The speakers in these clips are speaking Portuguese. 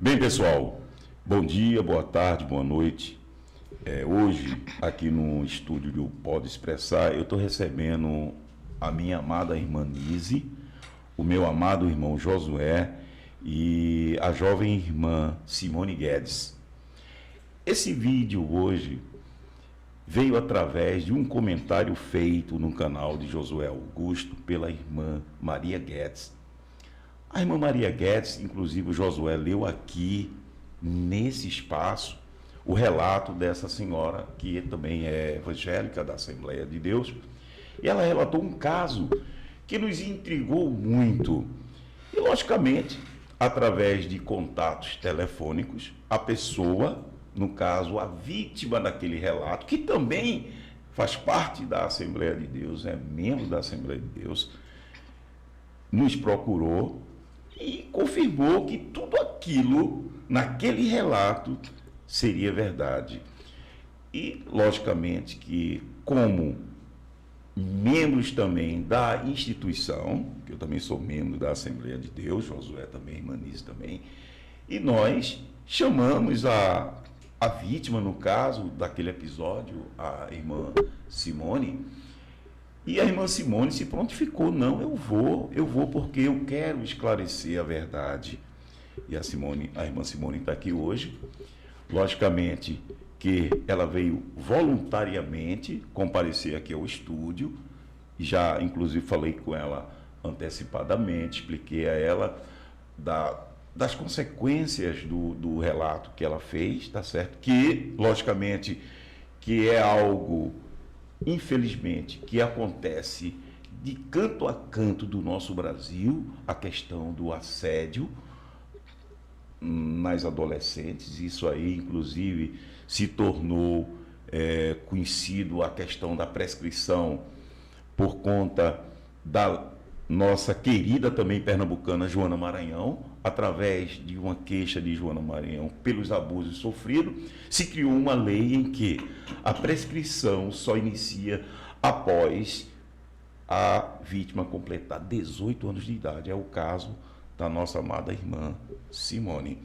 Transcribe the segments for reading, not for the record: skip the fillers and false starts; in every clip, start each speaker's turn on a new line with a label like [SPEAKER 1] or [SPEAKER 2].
[SPEAKER 1] Bem, pessoal, bom dia, boa tarde, boa noite. Hoje, aqui no estúdio do Pode Expressar, eu estou recebendo a minha amada irmã Nise, o meu amado irmão Josué e a jovem irmã Simone Guedes. Esse vídeo hoje veio através de um comentário feito no canal de Josué Augusto pela irmã Maria Guedes. A irmã Maria Guedes, inclusive o Josué leu aqui, nesse espaço, o relato dessa senhora, que também é evangélica da Assembleia de Deus, e ela relatou um caso que nos intrigou muito. E, logicamente, através de contatos telefônicos, a pessoa, no caso, a vítima daquele relato, que também faz parte da Assembleia de Deus, é membro da Assembleia de Deus, nos procurou e confirmou que tudo aquilo, naquele relato, seria verdade. E, logicamente, que como membros também da instituição, que eu também sou membro da Assembleia de Deus, Josué também, irmã Nise também, e nós chamamos a vítima, no caso daquele episódio, a irmã Simone, e a irmã Simone se prontificou, não, eu vou porque eu quero esclarecer a verdade. E a irmã Simone está aqui hoje, logicamente que ela veio voluntariamente comparecer aqui ao estúdio, já inclusive falei com ela antecipadamente, expliquei a ela das consequências do relato que ela fez, tá certo? Que, logicamente, que é algo, infelizmente, que acontece de canto a canto do nosso Brasil, a questão do assédio nas adolescentes. Isso aí, inclusive, se tornou conhecido a questão da prescrição por conta da nossa querida também pernambucana Joana Maranhão, através de uma queixa de Joana Maranhão pelos abusos sofridos, se criou uma lei em que a prescrição só inicia após a vítima completar 18 anos de idade. É o caso da nossa amada irmã Simone.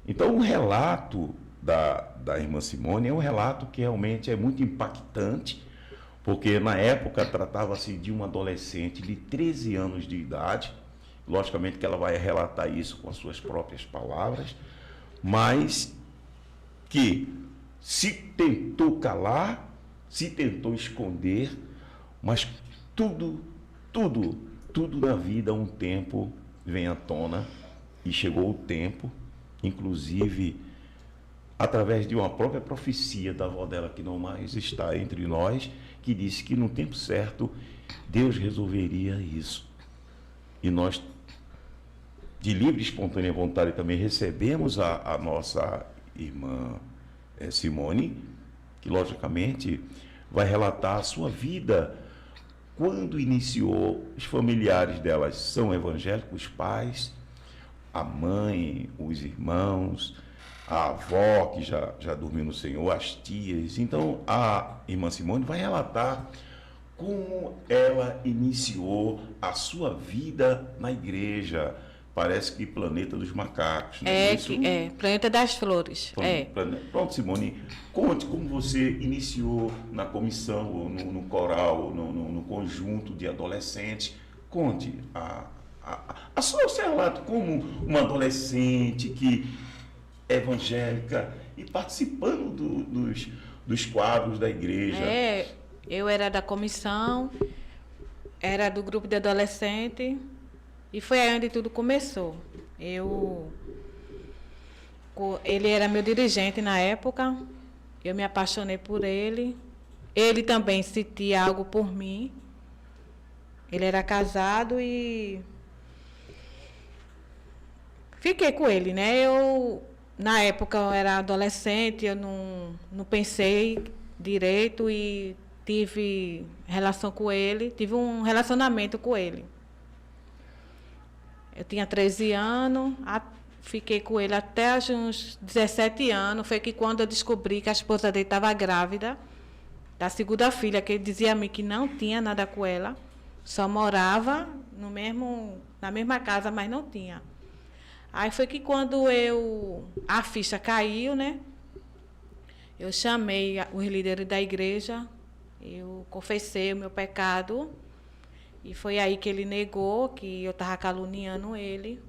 [SPEAKER 1] Então, o relato da irmã Simone é um relato que realmente é muito impactante, porque na época tratava-se de uma adolescente de 13 anos de idade. Logicamente que ela vai relatar isso com as suas próprias palavras, mas que se tentou calar, se tentou esconder, mas tudo na vida, um tempo vem à tona, e chegou o tempo, inclusive através de uma própria profecia da avó dela, que não mais está entre nós, que disse que no tempo certo Deus resolveria isso. E nós, de livre e espontânea vontade, também recebemos a nossa irmã Simone, que logicamente vai relatar a sua vida quando iniciou. Os familiares delas são evangélicos, os pais, a mãe, os irmãos, a avó que já dormiu no Senhor, as tias. Então a irmã Simone vai relatar como ela iniciou a sua vida na igreja. Parece que Planeta dos Macacos.
[SPEAKER 2] Planeta das Flores.
[SPEAKER 1] Pronto, Simone, conte como você iniciou na comissão, ou no coral, ou no conjunto de adolescentes. Conte o seu relato como uma adolescente que é evangélica e participando dos quadros da igreja.
[SPEAKER 2] Eu era da comissão, era do grupo de adolescente, e foi aí onde tudo começou. Ele era meu dirigente na época, eu me apaixonei por ele. Ele também sentia algo por mim. Ele era casado e fiquei com ele, né? Na época eu era adolescente, eu não pensei direito e tive relação com ele, tive um relacionamento com ele. Eu tinha 13 anos, fiquei com ele até uns 17 anos. Foi que quando eu descobri que a esposa dele estava grávida da segunda filha, que ele dizia a mim que não tinha nada com ela, só morava na mesma casa, mas não tinha. Aí foi que quando a ficha caiu, né? Eu chamei os líderes da igreja, eu confessei o meu pecado, e foi aí que ele negou que eu estava caluniando ele.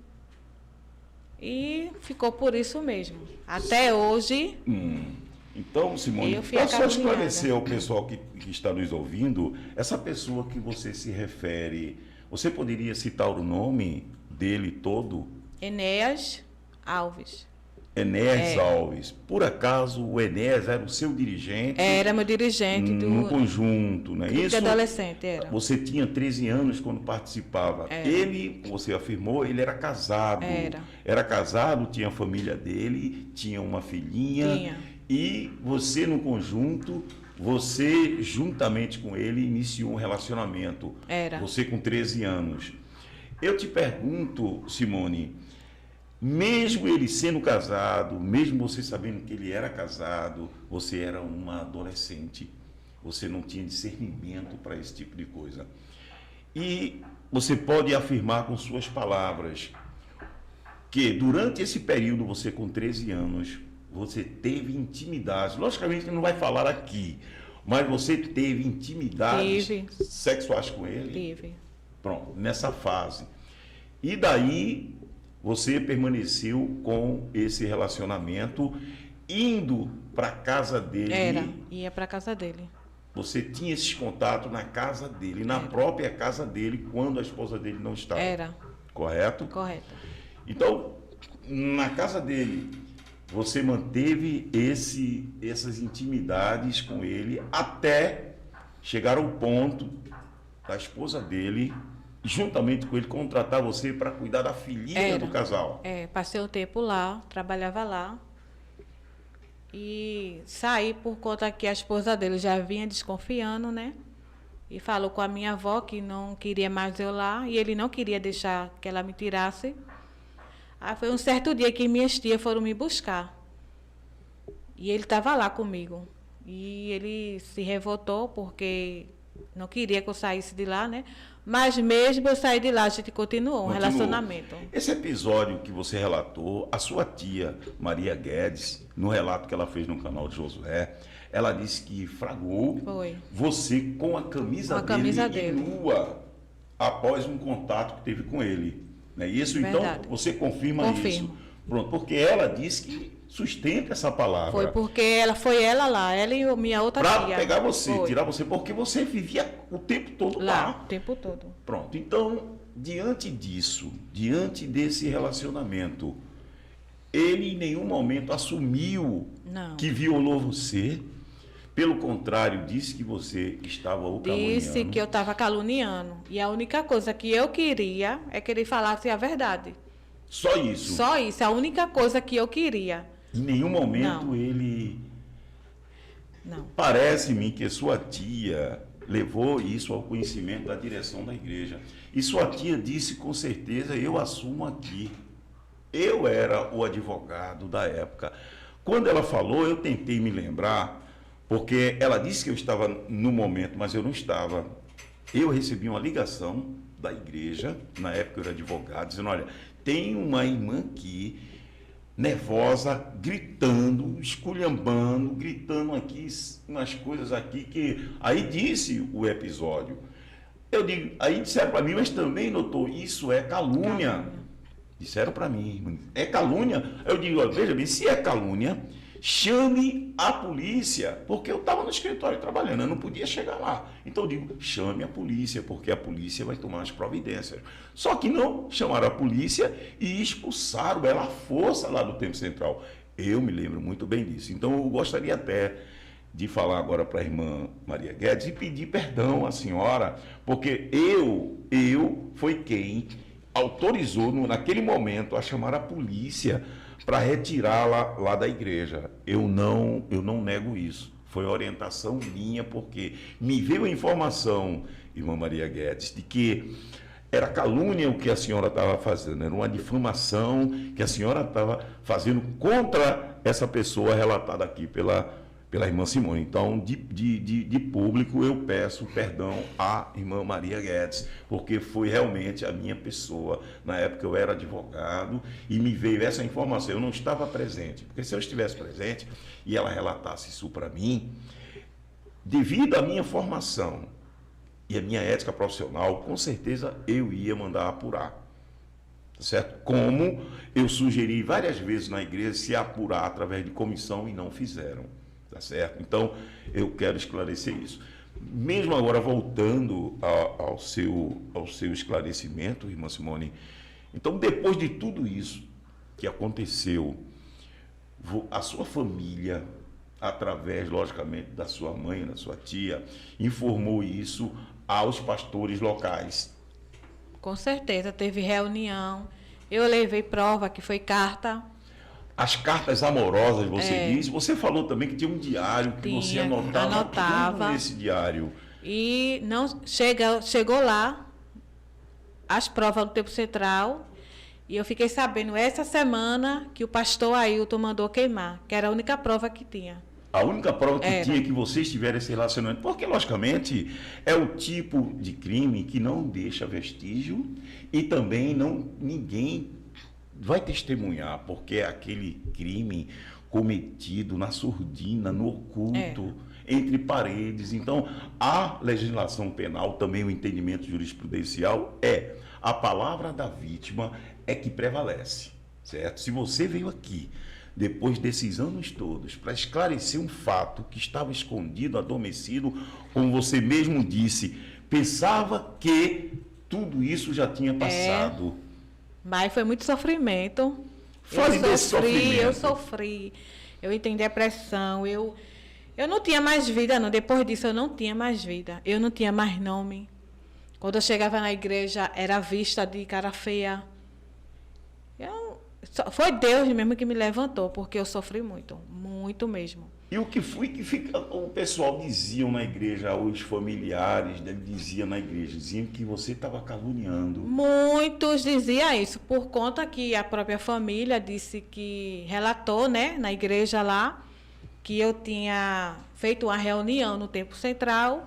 [SPEAKER 2] E ficou por isso mesmo. Até hoje...
[SPEAKER 1] Então, Simone, para só esclarecer ao pessoal que está nos ouvindo, essa pessoa que você se refere, você poderia citar o nome dele todo?
[SPEAKER 2] Enéas Alves.
[SPEAKER 1] Enéas Alves. Por acaso o Enéas era o seu dirigente?
[SPEAKER 2] Era meu dirigente
[SPEAKER 1] no conjunto, né?
[SPEAKER 2] Isso. Adolescente, era.
[SPEAKER 1] Você tinha 13 anos quando participava.
[SPEAKER 2] Era.
[SPEAKER 1] Ele, você afirmou, ele era casado. Era casado, tinha a família dele, tinha uma filhinha.
[SPEAKER 2] Tinha.
[SPEAKER 1] E você no conjunto, você juntamente com ele iniciou um relacionamento.
[SPEAKER 2] Era.
[SPEAKER 1] Você com 13 anos. Eu te pergunto, Simone, mesmo ele sendo casado, mesmo você sabendo que ele era casado, você era uma adolescente. Você não tinha discernimento para esse tipo de coisa. E você pode afirmar com suas palavras que durante esse período, você com 13 anos, você teve intimidade. Logicamente, ele não vai falar aqui, mas você teve intimidades sexuais com ele?
[SPEAKER 2] Tive.
[SPEAKER 1] Pronto, nessa fase. E daí, você permaneceu com esse relacionamento, indo para a casa dele.
[SPEAKER 2] Ia para a casa dele.
[SPEAKER 1] Você tinha esses contatos na casa dele, na própria casa dele, quando a esposa dele não estava.
[SPEAKER 2] Era.
[SPEAKER 1] Correto?
[SPEAKER 2] Correto.
[SPEAKER 1] Então, na casa dele, você manteve essas intimidades com ele até chegar ao ponto da esposa dele, juntamente com ele, contratar você para cuidar da filhinha do casal.
[SPEAKER 2] Passei um tempo lá, trabalhava lá. E saí por conta que a esposa dele já vinha desconfiando, né? E falou com a minha avó que não queria mais eu lá. E ele não queria deixar que ela me tirasse. Aí foi um certo dia que minhas tias foram me buscar. E ele estava lá comigo. E ele se revoltou porque não queria que eu saísse de lá, né? Mas mesmo eu saí de lá, a gente continuou um relacionamento.
[SPEAKER 1] Esse episódio que você relatou, a sua tia Maria Guedes, no relato que ela fez no canal de Josué, ela disse que fragou você com a camisa dele nua após um contato que teve com ele. Não é isso?
[SPEAKER 2] Verdade.
[SPEAKER 1] Então, você confirma isso. Pronto, porque ela disse que sustenta essa palavra.
[SPEAKER 2] Foi porque ela lá, ela e minha outra tia.
[SPEAKER 1] Para pegar você, tirar você, porque você vivia o tempo todo lá.
[SPEAKER 2] O tempo todo.
[SPEAKER 1] Pronto, então, diante disso, diante desse relacionamento, ele em nenhum momento assumiu que violou você. Pelo contrário, disse que você estava o caluniando.
[SPEAKER 2] Disse que eu estava caluniando. E a única coisa que eu queria é que ele falasse a verdade.
[SPEAKER 1] Só isso?
[SPEAKER 2] Só isso, a única coisa que eu queria.
[SPEAKER 1] Em nenhum momento ele...
[SPEAKER 2] Não.
[SPEAKER 1] Parece-me que sua tia levou isso ao conhecimento da direção da igreja. E sua tia disse com certeza, eu assumo aqui. Eu era o advogado da época. Quando ela falou, eu tentei me lembrar, porque ela disse que eu estava no momento, mas eu não estava. Eu recebi uma ligação da igreja, na época eu era advogado, dizendo, olha, tem uma irmã aqui, nervosa, gritando, esculhambando, gritando aqui, umas coisas aqui que... Aí disse o episódio. Eu digo, aí disseram para mim, mas também, doutor, isso é calúnia. Disseram para mim, é calúnia? Eu digo, olha, veja bem, se é calúnia, chame a polícia, porque eu estava no escritório trabalhando, eu não podia chegar lá. Então eu digo, chame a polícia, porque a polícia vai tomar as providências. Só que não chamaram a polícia e expulsaram ela à força lá do Tempo Central. Eu me lembro muito bem disso. Então eu gostaria até de falar agora para a irmã Maria Guedes e pedir perdão à senhora, porque eu foi quem autorizou naquele momento a chamar a polícia para retirá-la lá da igreja. Eu não nego isso. Foi orientação minha, porque me veio a informação, irmã Maria Guedes, de que era calúnia o que a senhora estava fazendo, era uma difamação que a senhora estava fazendo contra essa pessoa relatada aqui pela pela irmã Simone. Então, de público, eu peço perdão à irmã Maria Guedes, porque foi realmente a minha pessoa. Na época eu era advogado e me veio essa informação. Eu não estava presente, porque se eu estivesse presente e ela relatasse isso para mim, devido à minha formação e à minha ética profissional, com certeza eu ia mandar apurar. Tá certo? Como eu sugeri várias vezes na igreja se apurar através de comissão e não fizeram. Tá certo? Então, eu quero esclarecer isso. Mesmo agora, voltando ao seu esclarecimento, irmã Simone, então, depois de tudo isso que aconteceu, a sua família, através, logicamente, da sua mãe, da sua tia, informou isso aos pastores locais.
[SPEAKER 2] Com certeza, teve reunião, eu levei prova, que foi carta.
[SPEAKER 1] As cartas amorosas, você disse. Você falou também que tinha um diário que você anotava tudo nesse diário.
[SPEAKER 2] E não chegou lá as provas do Tempo Central. E eu fiquei sabendo essa semana que o pastor Ailton mandou queimar, que era a única prova que tinha.
[SPEAKER 1] A única prova que tinha que vocês tiveram esse relacionamento. Porque, logicamente, é o tipo de crime que não deixa vestígio e também ninguém vai testemunhar, porque é aquele crime cometido na surdina, no oculto, entre paredes. Então, a legislação penal, também o entendimento jurisprudencial, a palavra da vítima é que prevalece, certo? Se você veio aqui, depois desses anos todos, para esclarecer um fato que estava escondido, adormecido, como você mesmo disse, pensava que tudo isso já tinha passado.
[SPEAKER 2] Mas foi muito sofrimento.
[SPEAKER 1] Fale desse sofrimento.
[SPEAKER 2] Eu sofri. Eu entrei em depressão. Eu não tinha mais vida, não. Depois disso, eu não tinha mais vida. Eu não tinha mais nome. Quando eu chegava na igreja, era vista de cara feia. Foi Deus mesmo que me levantou, porque eu sofri muito. Muito mesmo.
[SPEAKER 1] E o que foi que o pessoal dizia na igreja, os familiares diziam na igreja, diziam que você estava caluniando.
[SPEAKER 2] Muitos diziam isso, por conta que a própria família disse que relatou, né, na igreja lá, que eu tinha feito uma reunião no Tempo Central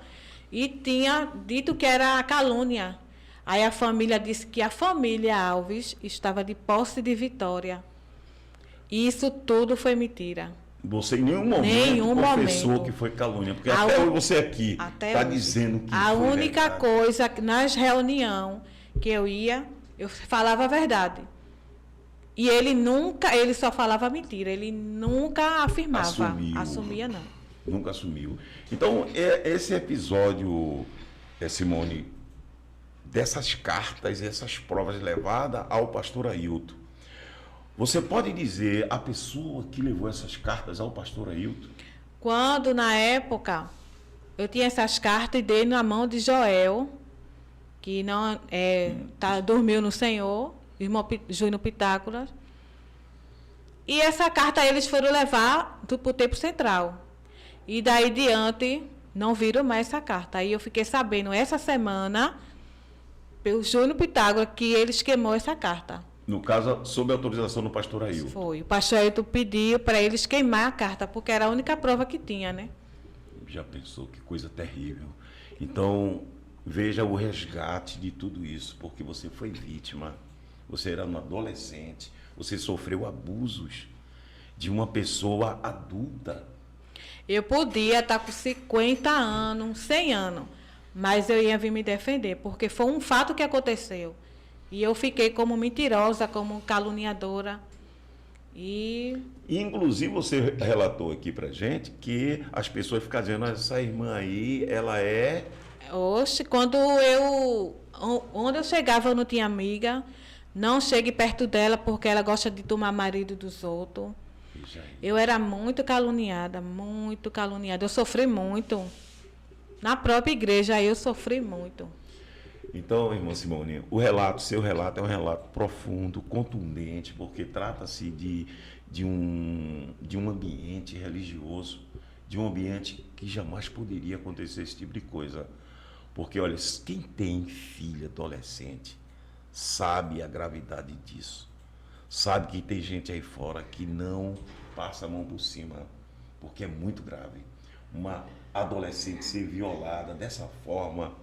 [SPEAKER 2] e tinha dito que era calúnia. Aí a família disse que a família Alves estava de posse de Vitória. Isso tudo foi mentira.
[SPEAKER 1] Você em nenhum momento confessou que foi calúnia, porque até hoje você aqui está dizendo que
[SPEAKER 2] a
[SPEAKER 1] foi
[SPEAKER 2] única
[SPEAKER 1] verdade.
[SPEAKER 2] coisa que nas reuniões que eu ia, eu falava a verdade. E ele só falava mentira, ele nunca afirmava, assumia não.
[SPEAKER 1] Nunca assumiu. Então, esse episódio, Simone, dessas cartas, essas provas levadas ao pastor Ailton, você pode dizer a pessoa que levou essas cartas ao pastor Ailton?
[SPEAKER 2] Quando, na época, eu tinha essas cartas e dei na mão de Joel, que não dormiu no Senhor, irmão Júnior Pitágoras. E essa carta eles foram levar para o Tempo Central. E daí diante, não viram mais essa carta. Aí eu fiquei sabendo essa semana, pelo Júnior Pitágoras, que eles queimou essa carta.
[SPEAKER 1] No caso, sob autorização do pastor Ailton.
[SPEAKER 2] Foi. O pastor Ailton pediu para eles queimar a carta, porque era a única prova que tinha, né?
[SPEAKER 1] Já pensou que coisa terrível. Então, veja o resgate de tudo isso, porque você foi vítima, você era um adolescente, você sofreu abusos de uma pessoa adulta.
[SPEAKER 2] Eu podia estar com 50 anos, 100 anos, mas eu ia vir me defender, porque foi um fato que aconteceu. E eu fiquei como mentirosa, como caluniadora.
[SPEAKER 1] Inclusive, você relatou aqui pra gente que as pessoas ficam dizendo, essa irmã aí, ela é...
[SPEAKER 2] Oxe, onde eu chegava eu não tinha amiga, não chegue perto dela porque ela gosta de tomar marido dos outros. Eu era muito caluniada, muito caluniada. Eu sofri muito. Na própria igreja eu sofri muito.
[SPEAKER 1] Então, irmã Simone, seu relato é um relato profundo, contundente, porque trata-se de um ambiente religioso, de um ambiente que jamais poderia acontecer esse tipo de coisa. Porque, olha, quem tem filha adolescente sabe a gravidade disso. Sabe que tem gente aí fora que não passa a mão por cima porque é muito grave. Uma adolescente ser violada dessa forma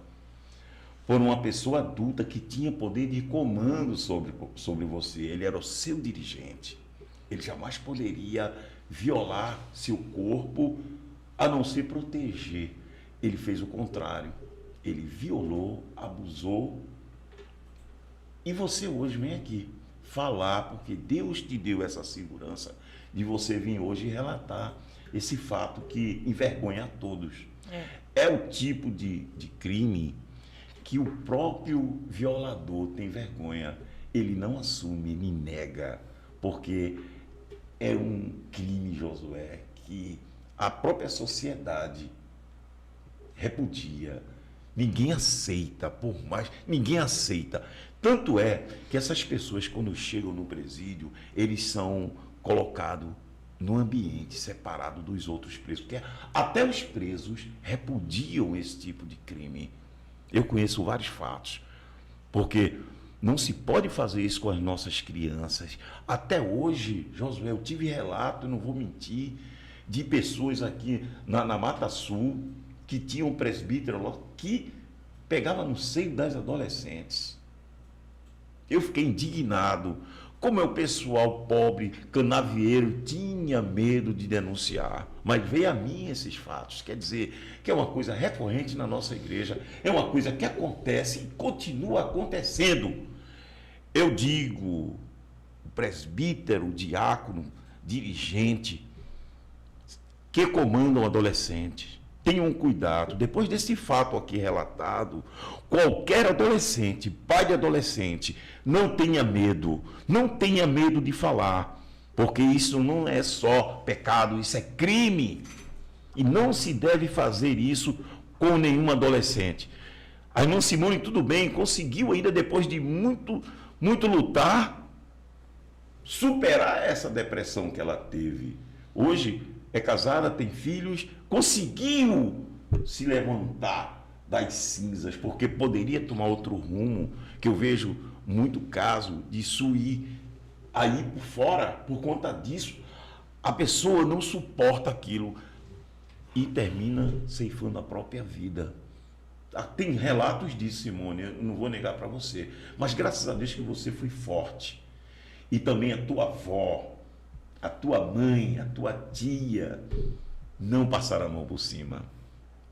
[SPEAKER 1] por uma pessoa adulta que tinha poder de comando sobre você. Ele era o seu dirigente. Ele jamais poderia violar seu corpo, a não ser proteger. Ele fez o contrário. Ele violou, abusou. E você hoje vem aqui falar, porque Deus te deu essa segurança de você vir hoje relatar esse fato que envergonha a todos. É o tipo de crime que o próprio violador tem vergonha. Ele não assume, ele nega, porque é um crime, Josué, que a própria sociedade repudia. Ninguém aceita, por mais... Ninguém aceita. Tanto é que essas pessoas, quando chegam no presídio, eles são colocados num ambiente separado dos outros presos, porque até os presos repudiam esse tipo de crime. Eu conheço vários fatos, porque não se pode fazer isso com as nossas crianças. Até hoje, Josué, eu tive relato, não vou mentir, de pessoas aqui na Mata Sul que tinham um presbítero que pegava no seio das adolescentes. Eu fiquei indignado. Como é o pessoal pobre, canavieiro, tinha medo de denunciar. Mas veio a mim esses fatos. Quer dizer, que é uma coisa recorrente na nossa igreja. É uma coisa que acontece e continua acontecendo. Eu digo, o presbítero, o diácono, dirigente, que comandam adolescentes, tenham cuidado. Depois desse fato aqui relatado, qualquer adolescente, pai de adolescente, não tenha medo de falar, porque isso não é só pecado, isso é crime. E não se deve fazer isso com nenhum adolescente. A irmã Simone, tudo bem, conseguiu ainda depois de muito lutar, superar essa depressão que ela teve. Hoje é casada, tem filhos, conseguiu se levantar das cinzas, porque poderia tomar outro rumo, que eu vejo muito caso disso ir aí por fora, por conta disso, a pessoa não suporta aquilo e termina ceifando a própria vida. Tem relatos disso, Simone, eu não vou negar para você, mas graças a Deus que você foi forte. E também a tua avó, a tua mãe, a tua tia, não passaram a mão por cima.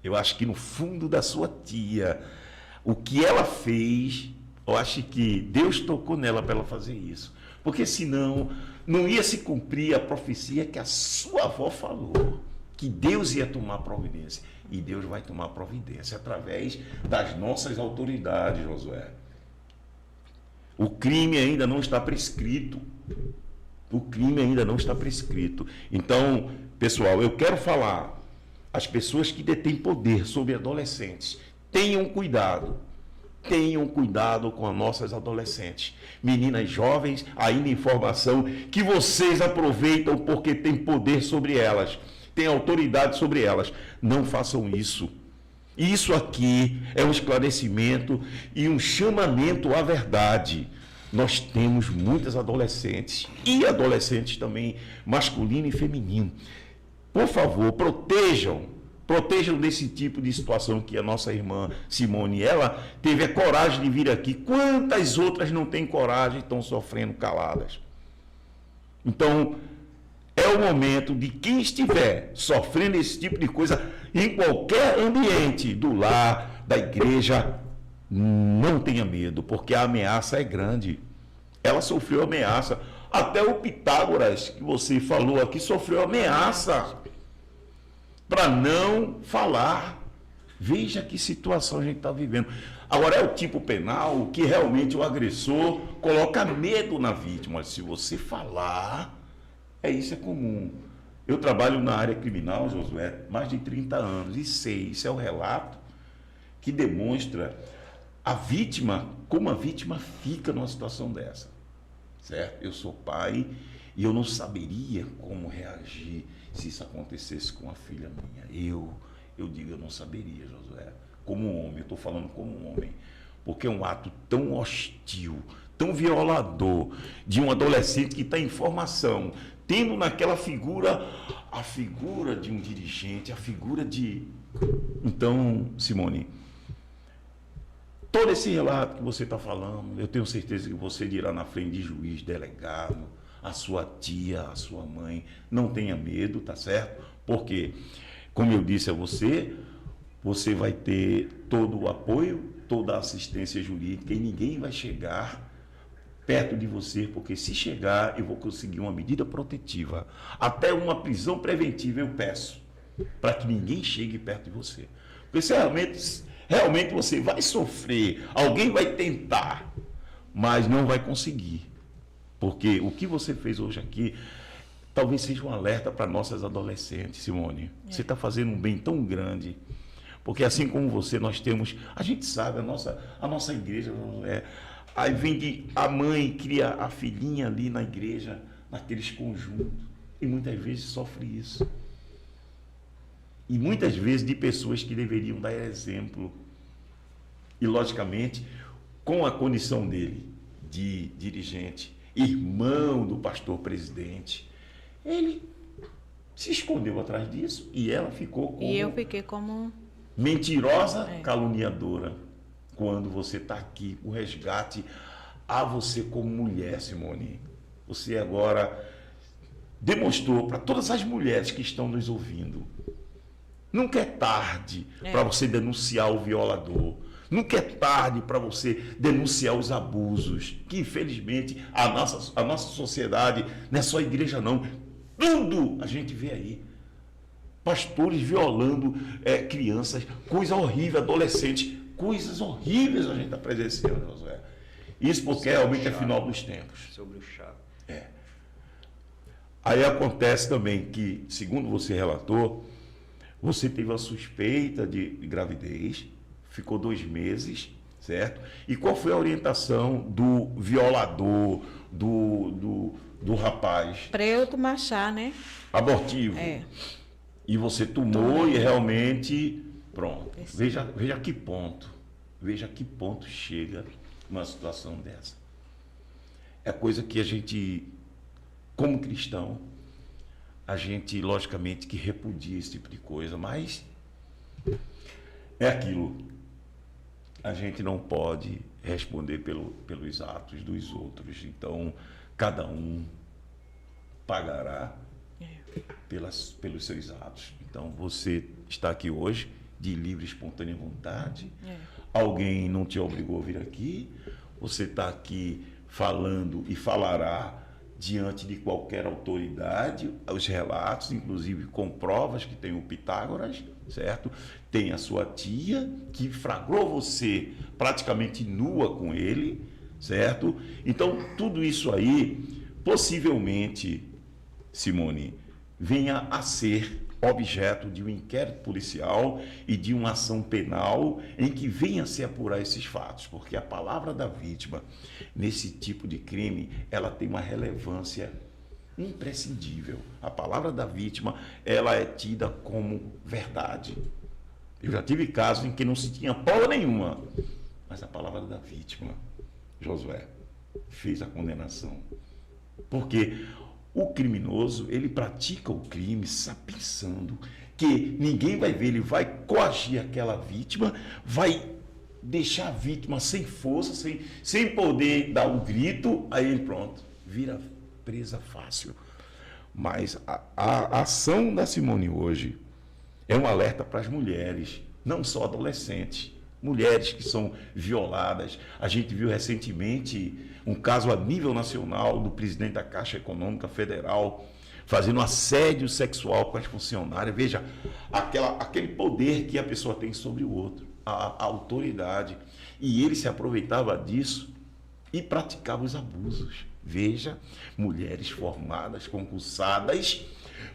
[SPEAKER 1] Eu acho que no fundo da sua tia, o que ela fez, eu acho que Deus tocou nela para ela fazer isso. Porque senão não ia se cumprir a profecia que a sua avó falou, que Deus ia tomar providência. E Deus vai tomar providência através das nossas autoridades, Josué. O crime ainda não está prescrito. O crime ainda não está prescrito. Então, pessoal, eu quero falar, as pessoas que detêm poder sobre adolescentes, tenham cuidado com as nossas adolescentes, meninas jovens, ainda em formação, que vocês aproveitam porque têm poder sobre elas, têm autoridade sobre elas. Não façam isso. Isso aqui é um esclarecimento e um chamamento à verdade. Nós temos muitas adolescentes e adolescentes também, masculino e feminino. Por favor, protejam desse tipo de situação que a nossa irmã Simone, ela teve a coragem de vir aqui. Quantas outras não têm coragem e estão sofrendo caladas? Então, é o momento de quem estiver sofrendo esse tipo de coisa, em qualquer ambiente, do lar, da igreja, não tenha medo, porque a ameaça é grande. Ela sofreu ameaça. Até o Pitágoras, que você falou aqui, sofreu ameaça para não falar. Veja que situação a gente está vivendo. Agora, é o tipo penal que realmente o agressor coloca medo na vítima. Se você falar, isso é comum. Eu trabalho na área criminal, Josué, mais de 30 anos, e sei, isso é o relato que demonstra a vítima, como a vítima fica numa situação dessa, certo? Eu sou pai e eu não saberia como reagir se isso acontecesse com a filha minha. Eu digo, eu não saberia, Josué, como homem, eu estou falando como homem, porque é um ato tão hostil, tão violador, de um adolescente que está em formação, tendo naquela figura a figura de um dirigente, a figura de... Então, Simone, todo esse relato que você está falando, eu tenho certeza que você dirá na frente de juiz, delegado, a sua tia, a sua mãe, não tenha medo, tá certo? Porque, como eu disse a você, você vai ter todo o apoio, toda a assistência jurídica e ninguém vai chegar perto de você, porque se chegar, eu vou conseguir uma medida protetiva. Até uma prisão preventiva eu peço, para que ninguém chegue perto de você. Porque se realmente você vai sofrer, alguém vai tentar, mas não vai conseguir. Porque o que você fez hoje aqui, talvez seja um alerta para nossas adolescentes, Simone. Você está fazendo um bem tão grande. Porque assim como você, nós temos, a gente sabe, a nossa igreja, aí a mãe cria a filhinha ali na igreja, naqueles conjuntos, e muitas vezes sofre isso. E muitas vezes de pessoas que deveriam dar exemplo. E, logicamente, com a condição dele de dirigente, irmão do pastor presidente, ele se escondeu atrás disso e ela ficou como...
[SPEAKER 2] E eu fiquei como...
[SPEAKER 1] mentirosa, caluniadora. Quando você está aqui, o resgate a você como mulher, Simone. Você agora demonstrou para todas as mulheres que estão nos ouvindo. Nunca é tarde para você denunciar o violador. Nunca é tarde para você denunciar os abusos. Que, infelizmente, a nossa sociedade, não é só a igreja, não. Tudo a gente vê aí. Pastores violando crianças, coisa horrível, adolescentes, coisas horríveis a gente está presenciando, Josué. Isso porque realmente é final dos tempos.
[SPEAKER 3] Sobre o chá.
[SPEAKER 1] Aí acontece também que, segundo você relatou, você teve a suspeita de gravidez, ficou 2 meses, certo? E qual foi a orientação do violador, do rapaz?
[SPEAKER 2] Para eu tomar chá, né?
[SPEAKER 1] Abortivo. E você tomou e realmente, pronto. Veja que ponto chega uma situação dessa. É coisa que a gente, como cristão, a gente, logicamente, que repudia esse tipo de coisa, mas é aquilo. A gente não pode responder pelos atos dos outros. Então, cada um pagará pelos seus atos. Então, você está aqui hoje de livre e espontânea vontade. Alguém não te obrigou a vir aqui. Você está aqui falando e falará diante de qualquer autoridade os relatos, inclusive com provas, que tem o Pitágoras, certo? Tem a sua tia, que flagrou você praticamente nua com ele, certo? Então, tudo isso aí, possivelmente, Simone, venha a ser objeto de um inquérito policial e de uma ação penal em que venha a se apurar esses fatos, porque a palavra da vítima nesse tipo de crime, ela tem uma relevância imprescindível. A palavra da vítima, ela é tida como verdade. Eu já tive casos em que não se tinha prova nenhuma, mas a palavra da vítima, Josué, fez a condenação. Porque o criminoso, ele pratica o crime pensando que ninguém vai ver, ele vai coagir aquela vítima, vai deixar a vítima sem força, sem poder dar um grito, aí ele pronto, vira presa fácil. Mas a ação da Simone hoje é um alerta para as mulheres, não só adolescentes, mulheres que são violadas. A gente viu recentemente um caso a nível nacional do presidente da Caixa Econômica Federal fazendo assédio sexual com as funcionárias. Veja, aquele poder que a pessoa tem sobre o outro, a autoridade. E ele se aproveitava disso e praticava os abusos. Veja, mulheres formadas, concursadas,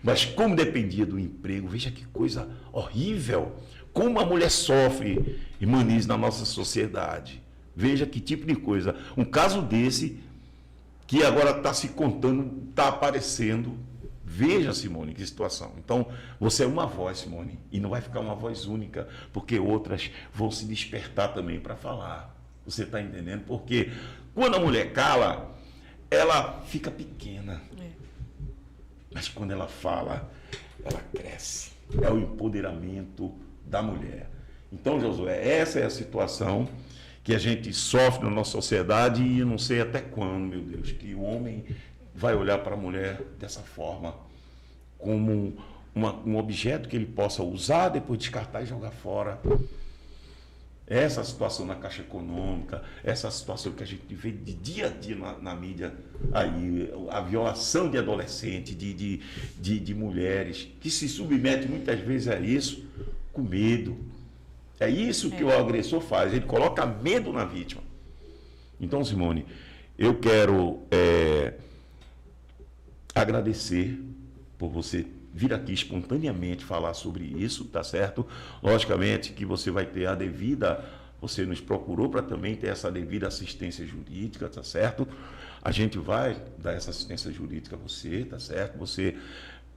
[SPEAKER 1] mas como dependia do emprego, veja que coisa horrível. Como a mulher sofre, Irmanize, na nossa sociedade. Veja que tipo de coisa. Um caso desse, que agora está se contando, está aparecendo. Veja, Simone, que situação. Então, você é uma voz, Simone, e não vai ficar uma voz única, porque outras vão se despertar também para falar. Você está entendendo? Porque quando a mulher cala, ela fica pequena. Mas quando ela fala, ela cresce. É o empoderamento da mulher. Então, Josué, essa é a situação que a gente sofre na nossa sociedade e eu não sei até quando, meu Deus, que o homem vai olhar para a mulher dessa forma, como um objeto que ele possa usar, depois descartar e jogar fora. Essa situação na Caixa Econômica, essa situação que a gente vê de dia a dia na mídia, aí, a violação de adolescentes, de mulheres, que se submetem muitas vezes a isso com medo. É isso que o agressor faz, ele coloca medo na vítima. Então, Simone, eu quero agradecer por você vir aqui espontaneamente falar sobre isso, tá certo? Logicamente que você vai ter a devida, você nos procurou para também ter essa devida assistência jurídica, tá certo? A gente vai dar essa assistência jurídica a você, tá certo? Você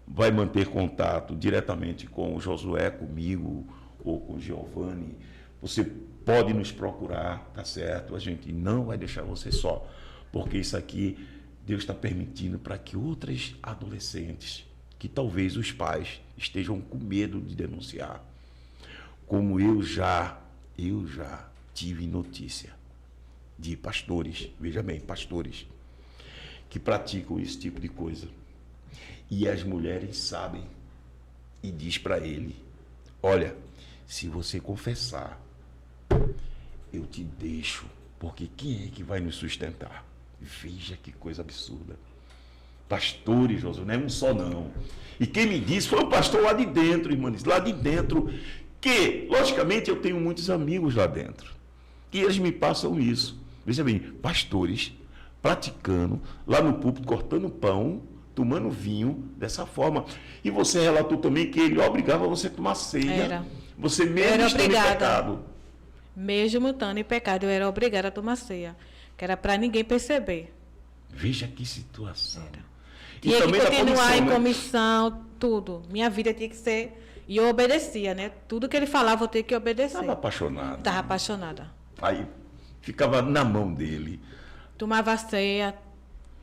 [SPEAKER 1] vai manter contato diretamente com o Josué, comigo, ou com o Giovanni. Você pode nos procurar, tá certo? A gente não vai deixar você só, porque isso aqui Deus está permitindo para que outras adolescentes, que talvez os pais estejam com medo de denunciar, como eu já tive notícia de pastores, veja bem, pastores, que praticam esse tipo de coisa. E as mulheres sabem e diz para ele, olha, se você confessar, eu te deixo, porque quem é que vai nos sustentar? Veja que coisa absurda. Pastores, Josué, não é um só não. E quem me disse foi o pastor lá de dentro, irmãos, lá de dentro, que, logicamente, eu tenho muitos amigos lá dentro, e eles me passam isso. Veja bem, pastores praticando, lá no púlpito, cortando pão, tomando vinho, dessa forma. E você relatou também que ele obrigava você a tomar ceia.
[SPEAKER 2] Era.
[SPEAKER 1] Você mesmo estando em pecado.
[SPEAKER 2] Mesmo estando em pecado, eu era obrigada a tomar ceia, que era para ninguém perceber.
[SPEAKER 1] Veja que situação.
[SPEAKER 2] Era.
[SPEAKER 1] E
[SPEAKER 2] Tinha que
[SPEAKER 1] também
[SPEAKER 2] continuar em
[SPEAKER 1] né?
[SPEAKER 2] comissão, tudo. Minha vida tinha que ser... E eu obedecia, né? Tudo que ele falava, eu tinha que obedecer.
[SPEAKER 1] Estava apaixonada.
[SPEAKER 2] Estava apaixonada.
[SPEAKER 1] Aí ficava na mão dele.
[SPEAKER 2] Tomava ceia,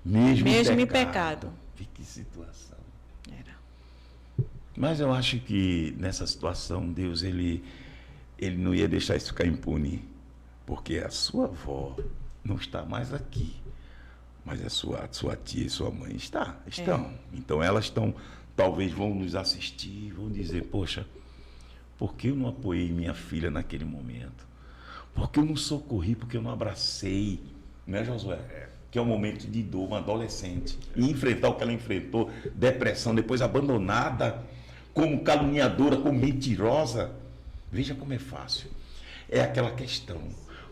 [SPEAKER 1] Mesmo
[SPEAKER 2] em pecado.
[SPEAKER 1] Que situação.
[SPEAKER 2] Era.
[SPEAKER 1] Mas eu acho que nessa situação, Deus, ele não ia deixar isso ficar impune. Porque a sua avó não está mais aqui. Mas a sua tia e sua mãe estão. Então elas estão, talvez vão nos assistir, vão dizer, poxa, por que eu não apoiei minha filha naquele momento? Por que eu não socorri? Porque eu não abracei? Né, Josué? Que é um momento de dor, uma adolescente. E enfrentar o que ela enfrentou, depressão, depois abandonada, como caluniadora, como mentirosa. Veja como é fácil. É aquela questão.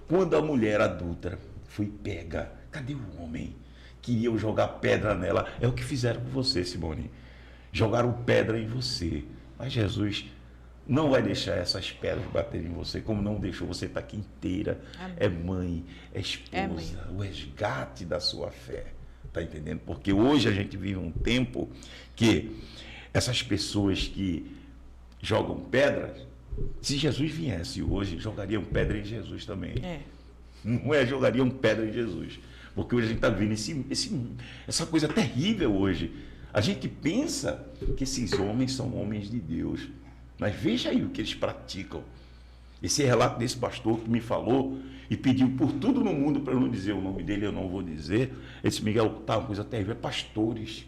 [SPEAKER 1] Quando a mulher adulta foi pega, cadê o homem? Queriam jogar pedra nela. É o que fizeram com você, Simone. Jogaram pedra em você. Mas Jesus não vai deixar essas pedras baterem em você, como não deixou você estar aqui inteira.
[SPEAKER 2] Amém.
[SPEAKER 1] É mãe, é esposa, o resgate da sua fé. Está entendendo? Porque hoje a gente vive um tempo que essas pessoas que jogam pedras, se Jesus viesse hoje, jogariam pedra em Jesus também. Não é jogariam pedra em Jesus. Porque hoje a gente está vendo essa coisa terrível hoje. A gente pensa que esses homens são homens de Deus. Mas veja aí o que eles praticam. Esse relato desse pastor que me falou e pediu por tudo no mundo para eu não dizer o nome dele, eu não vou dizer. Esse Miguel, tá uma coisa terrível, é pastores.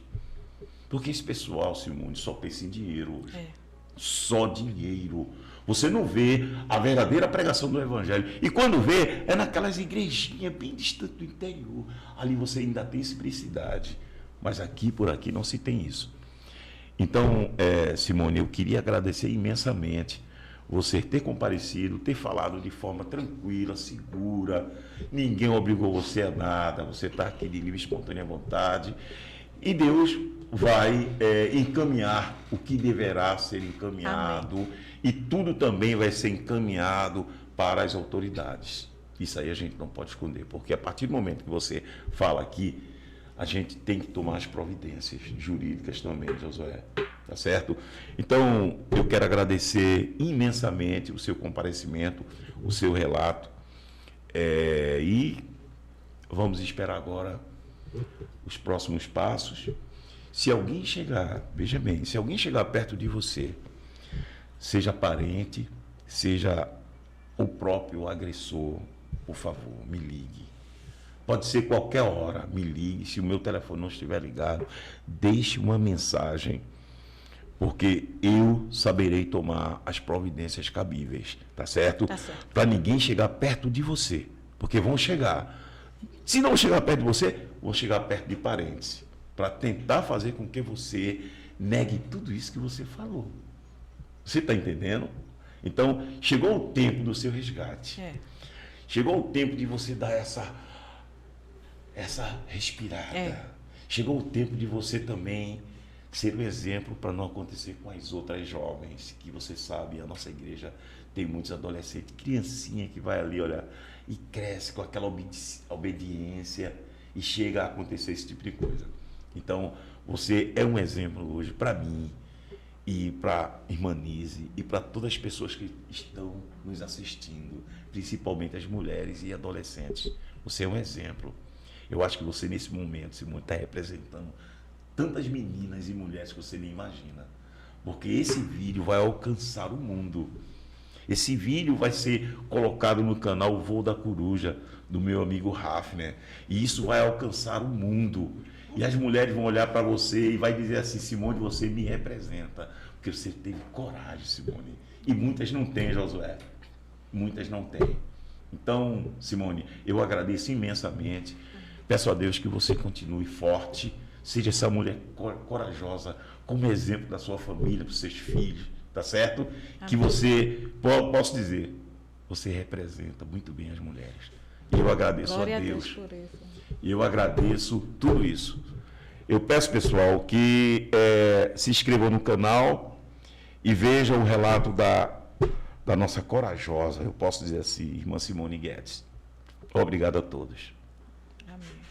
[SPEAKER 1] Porque esse pessoal, Simone, só pensa em dinheiro hoje. Só dinheiro. Você não vê a verdadeira pregação do Evangelho. E quando vê, é naquelas igrejinhas bem distantes do interior. Ali você ainda tem simplicidade. Mas aqui, por aqui, não se tem isso. Então, Simone, eu queria agradecer imensamente você ter comparecido, ter falado de forma tranquila, segura. Ninguém obrigou você a nada. Você está aqui de livre e espontânea vontade. E Deus vai encaminhar o que deverá ser encaminhado. Amém. E tudo também vai ser encaminhado para as autoridades. Isso aí a gente não pode esconder, porque a partir do momento que você fala aqui, a gente tem que tomar as providências jurídicas também, Josué. Tá certo? Então, eu quero agradecer imensamente o seu comparecimento, o seu relato. E vamos esperar agora os próximos passos. Se alguém chegar, veja bem, se alguém chegar perto de você, seja parente, seja o próprio agressor, por favor, me ligue. Pode ser qualquer hora, me ligue. Se o meu telefone não estiver ligado, deixe uma mensagem, porque eu saberei tomar as providências cabíveis, tá certo?
[SPEAKER 2] Tá certo.
[SPEAKER 1] Para ninguém chegar perto de você, porque vão chegar. Se não chegar perto de você, vão chegar perto de parentes, para tentar fazer com que você negue tudo isso que você falou. Você está entendendo? Então, chegou o tempo do seu resgate. Chegou o tempo de você dar essa respirada. Chegou o tempo de você também ser um exemplo para não acontecer com as outras jovens, que você sabe, a nossa igreja tem muitos adolescentes, criancinha que vai ali, olha, e cresce com aquela obediência e chega a acontecer esse tipo de coisa. Então, você é um exemplo hoje para mim e para a irmã Nise e para todas as pessoas que estão nos assistindo, principalmente as mulheres e adolescentes. Você é um exemplo. Eu acho que você, nesse momento, Simone, está representando tantas meninas e mulheres que você nem imagina. Porque esse vídeo vai alcançar o mundo. Esse vídeo vai ser colocado no canal O Voo da Coruja, do meu amigo Hafner. E isso vai alcançar o mundo. E as mulheres vão olhar para você e vai dizer assim, Simone, você me representa. Porque você teve coragem, Simone. E muitas não têm, Josué. Muitas não têm. Então, Simone, eu agradeço imensamente. Peço a Deus que você continue forte, seja essa mulher corajosa, como exemplo da sua família, para os seus filhos, tá certo? Amém. Que você, posso dizer, você representa muito bem as mulheres. E eu agradeço a Deus por isso. E eu agradeço tudo isso. Eu peço, pessoal, que se inscrevam no canal e vejam o relato da nossa corajosa, eu posso dizer assim, irmã Simone Guedes. Obrigado a todos.
[SPEAKER 2] Amém.